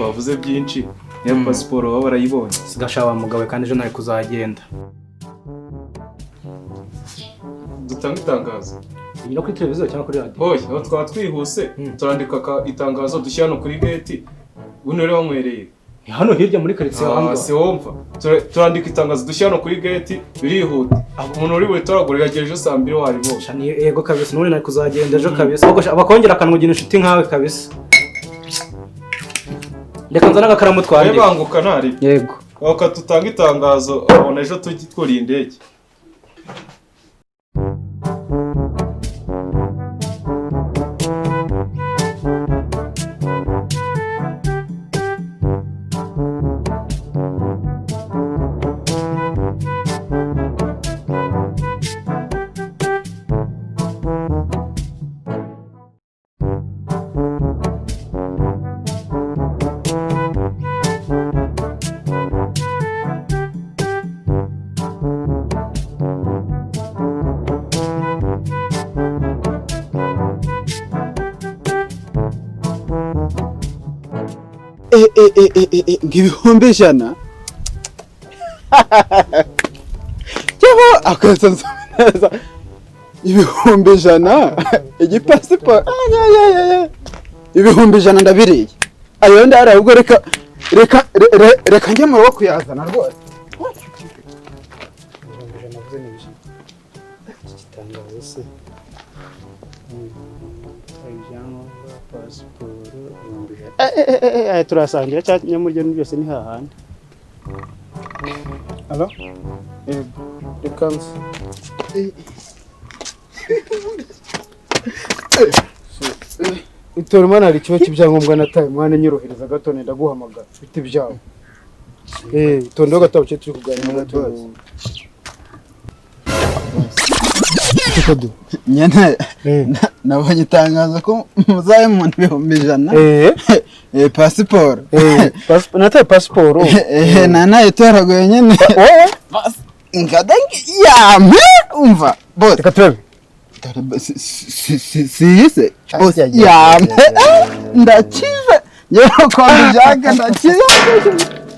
twavuze byinshi niyo pasiporo baba barayibonye. Sigashawa mugawe kandi ejo nari kuzagenda. Dutanga itangazo. Iyi no kuri televiziyo cyangwa kuri radio? Oya, aho twatwihuse turandika itangazo dushyira no kuri gate. Buno rero wanywereye. Ni hano hirya muri quartier hanga. Si wumva. Turandika itangazo dushyira no kuri gate birihuta. Umuntu uri butoragura yagejeje saa 2 warimo. Shani yego kabisa none nari kuzagenda ejo kabisa. Abakongera akanugina inshuti nkawe kabisa. Reka nzana agakaramu twari. Banguka ntari. Yego. Baka tutanga itangazo abona ejo tugitwura indege. Ngibihombe jana. Cyabo akasanzwe neza. Ibihombe jana. Igipasiporo. Ibihombe jana ndabiriye. Ayo ndara ubwo reka njye mu rugo kuyazana rwose. Turasangira cyane nyamuryo byose ni hahandi. Alo? Rekanze. Itora mana ari cyo kibyangombwa nataye mwana nyorohereza gato nenda guhamagara bite byawo. Tondo gatabo cyo turi kuganira gato. Nyana nabonye itangazo ko muzaye mu bihumbi jana. Pasiporo. Nataye pasiporo. Nana itoragoye nyene. Ngadangi yampe umva. Boss. Reka turebe. Siyise. Yampe. Ndakize. Yero kwa mujaka ndakize.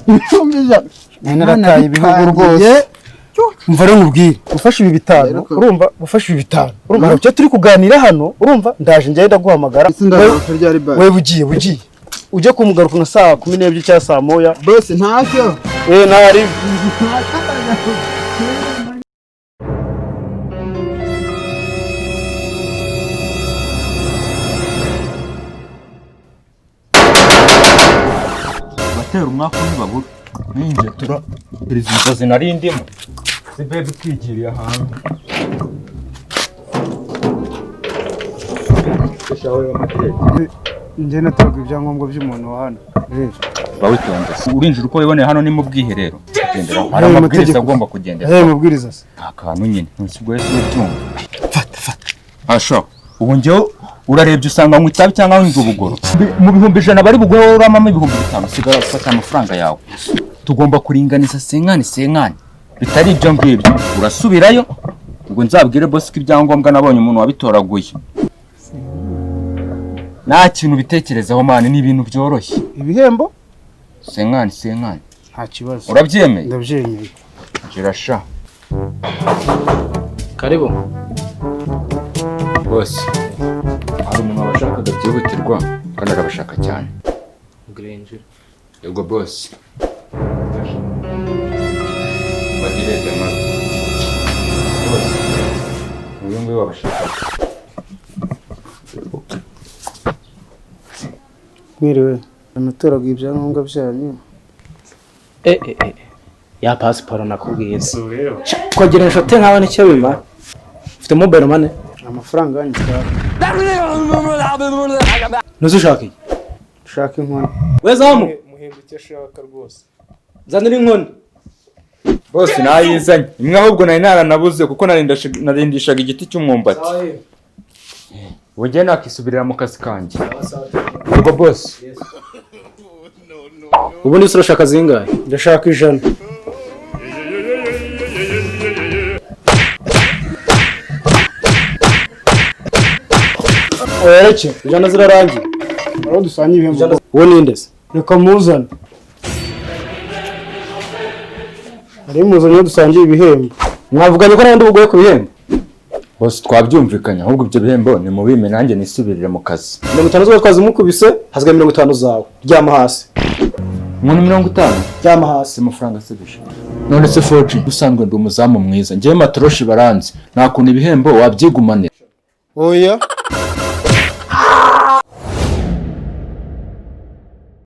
Bihumbi jana. Nataye ibihugu rwose. Umva rero nkubwire ufashe ibi bitanu urumva ufashe ibi bitanu urumva cyo turi kuganira hano urumva ndaje njye ndaguhamagara wewe bugiye uje kumugaruka na saa 12 cyangwa saa 1 boss ntacyo nari batera umwaka n'ibabura ninje tura perezida zinari ndimo zibe bitwigiriye ahantu njye nataga ibyangombwa by'umuntu wa hano bawitonze urinjira uko wiboneye hano ni mu bwiherero kugendera hari amabwiriza agomba kugendera mabwiriza se akantu nyine ntusubwo yese ubyumva fata asho ubu njyewe urarebye usanga ngo itabi cyangwa ngo ubugoro mu bihumbi 100 bari bugwe uramama ibihumbi 5 sigara ufata amafaranga yawe tugomba kuringaniza senkani bitari ibyo ngibyo urasubirayo ubwo nzabwire boss ko ibyangombwa nabonye umuntu wabitoraguye nta kintu bitekerezaho mane ni ibintu byoroshye ibihembo senkani nta kibazo urabyemeye ndabyemeye jirasha karibu boss hari umuntu wabashakaga byihutirwa kandi arabashaka cyane Granger yego boss bagire dema boss uyu nguyu wabashaka mwiriwe natoraga ibyangombwa byanyu ya passport nakubwiye So rero kwagira inshote nkawe nicyo bima ufite mobile money amafaranga yanyu nuzushaka iki ushaka inkoni wezamu muhinduke shaka rwose zanira inkoni boss nayizanye imwe ahubwo nari naranabuze kuko narindishaga igiti cy'umwumbati Wongeye nakisubirira mu kazi kanjye. Yego boss. Ubundi se urashaka zingahe? Ndashaka 100. Oya, 100 zirarangiye. Aho dusanye ibihembo. Wowe ninde se? reka muzane ari muzanye dusangiye ibihembo mwavuganye ko nandi bugoye ku bihembo bose twabyumvikanye ahubwo ibyo bihembo ni mubime nanjye nisubirire mu kazi 50 zo twazimukubise hasigaye 50 zawe ryama hasi umuntu 50 ryama hasi amafaranga asubije none se Forge usanzwe ndi umuzamu mwiza ngiye matoroshi baranzi nta kuntu ibihembo wabyigumanira oya